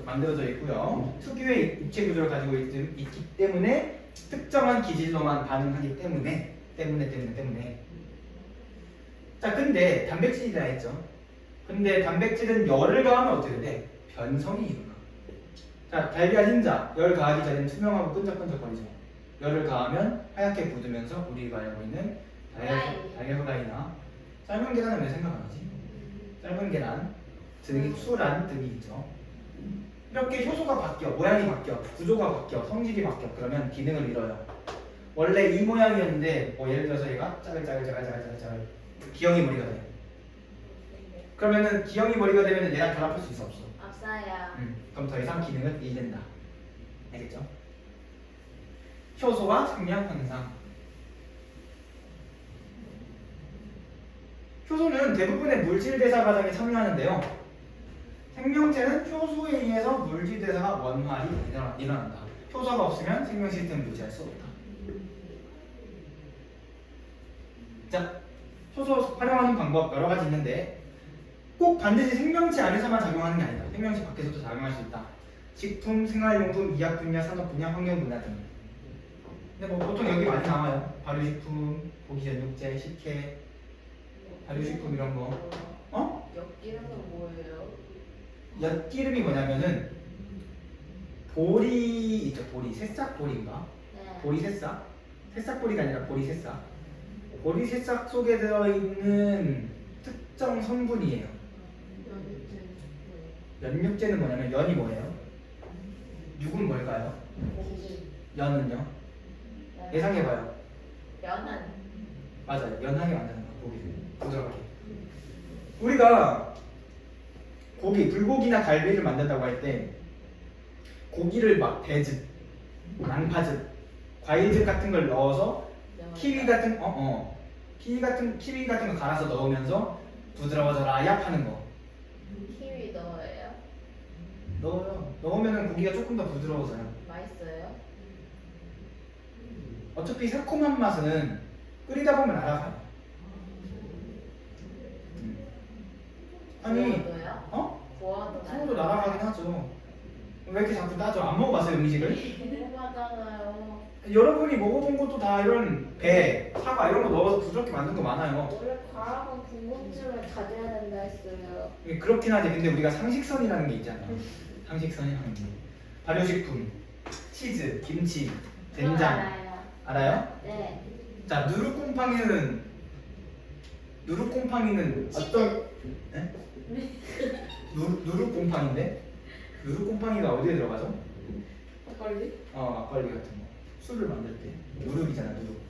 만들어져 있고요. 특유의 입체 구조를 가지고 있기 때문에 특정한 기질로만 반응하기 때문에. 자, 근데 단백질이라 했죠. 근데 단백질은 열을 가하면 어떻게 돼? 변성이 일어나. 자, 달걀 흰자 열 가하기 전에는 투명하고 끈적끈적거리죠. 열을 가하면 하얗게 굳으면서 우리가 알고 있는 달걀후라이나 삶은 계란은 왜 생각 안 하지? 삶은 계란, 수란 등이 있죠. 이렇게 효소가 바뀌어, 모양이 바뀌어, 구조가 바뀌어, 성질이 바뀌어. 그러면 기능을 잃어요. 원래 이 모양이었는데 뭐 예를 들어서 얘가 짜글짜글 기형이 머리가 돼. 그러면은 기형이 머리가 되면 얘랑 결합할 수 있어 없어? 없어요. 그럼 더 이상 기능을 잃는다. 알겠죠? 효소와 생명 현상. 효소는 대부분의 물질 대사 과정에 참여하는데요. 생명체는 효소에 의해서 물질 대사가 원활히 일어난다. 효소가 없으면 생명 시스템을 유지할 수 없다. 자, 효소 활용하는 방법 여러 가지 있는데 꼭 반드시 생명체 안에서만 작용하는 게 아니다. 생명체 밖에서도 작용할 수 있다. 식품, 생활용품, 이약 분야, 산업 분야, 환경 분야 등. 근데 뭐 보통 여기 많이 나와요. 발효식품, 고기 전육제, 식혜, 발효식품 이런 거. 어? 엿기름은 뭐예요? 엿기름이 뭐냐면은 보리 있죠. 보리, 새싹 보리인가? 네. 보리 새싹? 새싹 보리가 아니라 보리 새싹. 보리 새싹 속에 들어있는 특정 성분이에요. 연육제는 뭐냐면 연이 뭐예요? 육은 뭘까요? 고기. 연은요? 예상해봐요. 연은 맞아요. 연하게 만드는 거 고기를 부드럽게. 우리가 고기, 불고기나 갈비를 만든다고 할 때 고기를 막 배즙, 양파즙, 과일즙 같은 걸 넣어서 키위 같은 키위 같은 거 갈아서 넣으면서 부드러워져라 얍 하는 거 키위 넣어요? 넣어요. 넣으면은 고기가 조금 더 부드러워져요. 맛있어요? 어차피 새콤한 맛은 끓이다 보면 알아가요. 아니, 구워도요? 어? 구워도 손으로 날아가긴 하죠. 왜 이렇게 자꾸 따져? 안 먹어봤어요 음식을? 궁금하잖아요. 여러분이 먹어본 것도 다 이런 배, 사과 이런 거 넣어서 부드럽게 만든 거 많아요. 원래 과학은 궁금증을 가져야 된다 했어요. 그렇긴 하지. 근데 우리가 상식선이라는 게 있잖아. 상식선이라는 게. 발효식품, 치즈, 김치, 그건 된장. 알아요. 알아요? 네. 자, 누룩곰팡이는 어떤? 네? 누룩곰팡인데? 누룩곰팡이가 어디에 들어가죠? 막걸리? 막걸리 같은 거. 술을 만들 때 누룩이잖아, 누룩.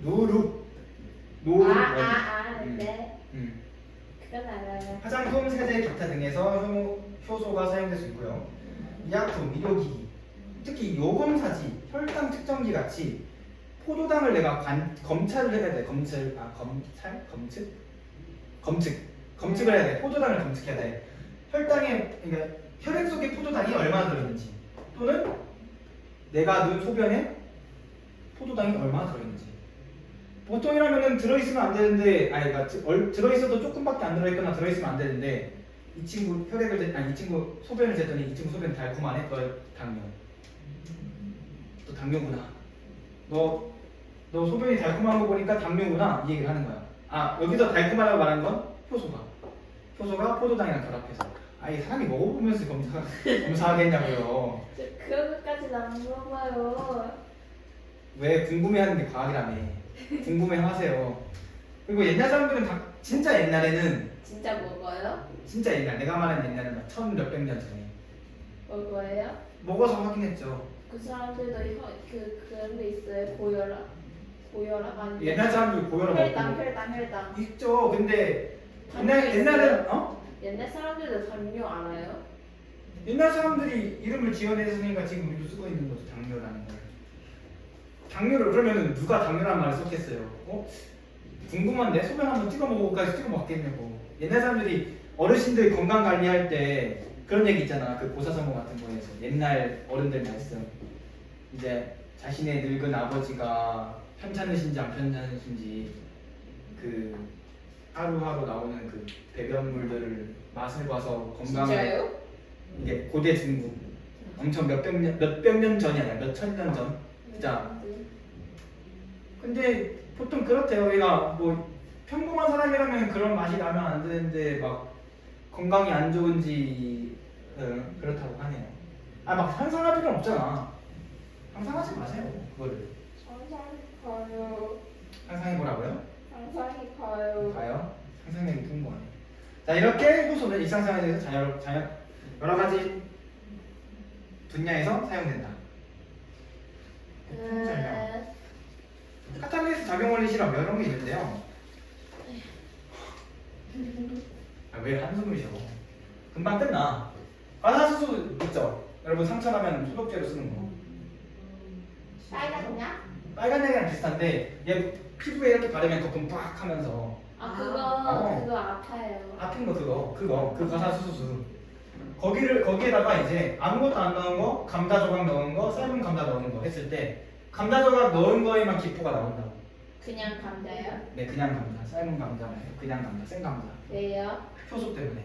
누룩? 누룩. 네. 그건 알아요. 화장품, 세제, 기타 등에서 효소가 사용될 수 있고요. 의약품, 의료기기, 특히 요검사지, 혈당 측정기 같이 포도당을 내가 검찰을 해야 돼. 검측을 해야 돼. 포도당을 검측해야 돼. 혈당에 그러니까 혈액 속에 포도당이 얼마나 들어있는지 또는 내가 넣은 소변에 포도당이 얼마나 들어있는지. 보통이라면은 들어있으면 안 되는데, 그러니까 들어있어도 조금밖에 안 들어있거나 들어있으면 안 되는데 이 친구 이 친구 소변을 쟀더니 이 친구 소변 달콤하네. 너 당뇨. 너 당뇨구나. 너 소변이 달콤한 거 보니까 당뇨구나. 이 얘기를 하는 거야. 여기서 달콤하다고 말한 건 효소가 포도당이랑 결합해서. 이 사람이 먹어보면서 검사하겠냐고요. 그런 것까지는 안 물어봐요. 왜 궁금해하는 게 과학이라며. 궁금해하세요. 그리고 옛날 사람들은 진짜 옛날에는 진짜 먹어요? 진짜 옛날 내가 말하는 옛날은 막 1000몇백 년 전에 먹어요? 먹어서 확인했죠. 그 사람들도 그런 게 있어요. 고혈압 아니면 옛날 사람들 고혈압 혈당 있죠. 근데 당뇨 옛날은 옛날 사람들도 당뇨 알아요? 옛날 사람들이 이름을 지어냈으니까 지금 우리도 쓰고 있는 거죠. 당뇨라는 걸. 당뇨를 그러면 누가 당뇨라는 말을 썼겠어요? 궁금한데 소변 한번 찍어 먹어볼까 해서 찍어 먹겠냐고. 옛날 사람들이 어르신들 건강 관리할 때 그런 얘기 있잖아. 그 고사성어 같은 거에서 옛날 어른들 말씀. 이제 자신의 늙은 아버지가 편찮으신지 안 편찮으신지 그 하루하루 나오는 그 배변물들을 맛을 봐서 건강을. 진짜요? 이게 고대 중국 엄청 몇백 년 전이 아니라 몇천 년 전. 자, 근데 보통 그렇대요. 얘가 뭐 평범한 사람이라면 그런 맛이 나면 안 되는데 막 건강이 안 좋은지 그렇다고 하네요. 막 상상할 필요는 없잖아. 상상하지 마세요. 그거를 상상이 가요. 상상해 보라고요. 상상이 가요. 가요. 상상력이 풍부하네. 자 이렇게 효소는 일상생활에서 여러 가지 분야에서 사용된다. 카탈리스 작용 원리 실험 여러 개 있는데요. 왜 한숨을 쉬어? 금방 끝나. 과산화수소 있죠? 여러분 상처 나면 소독제로 쓰는 거. 빨갛냐? 빨간 약이랑 비슷한데 얘 피부에 이렇게 바르면 거품 팍 하면서 아 그거 어. 그거 아파요. 아픈 거 그 과산화수소 거기에다가 이제 아무것도 안 넣은 거, 감자 조각 넣은 거, 삶은 감자 넣은 거 했을 때 감자 조각 넣은 거에만 기포가 나온다고. 그냥 감자요? 네, 그냥 감자, 삶은 감자 말고 그냥 감자, 생 감자. 왜요? 효소 때문에.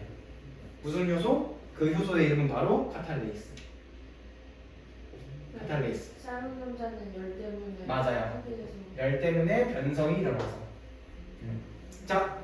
무슨 효소? 그 효소의 이름은 바로 카탈레이스. 카탈레이스. 삶은 감자는 열 때문에 맞아요. 흡입돼서 열 때문에 변성이 일어나서. 자,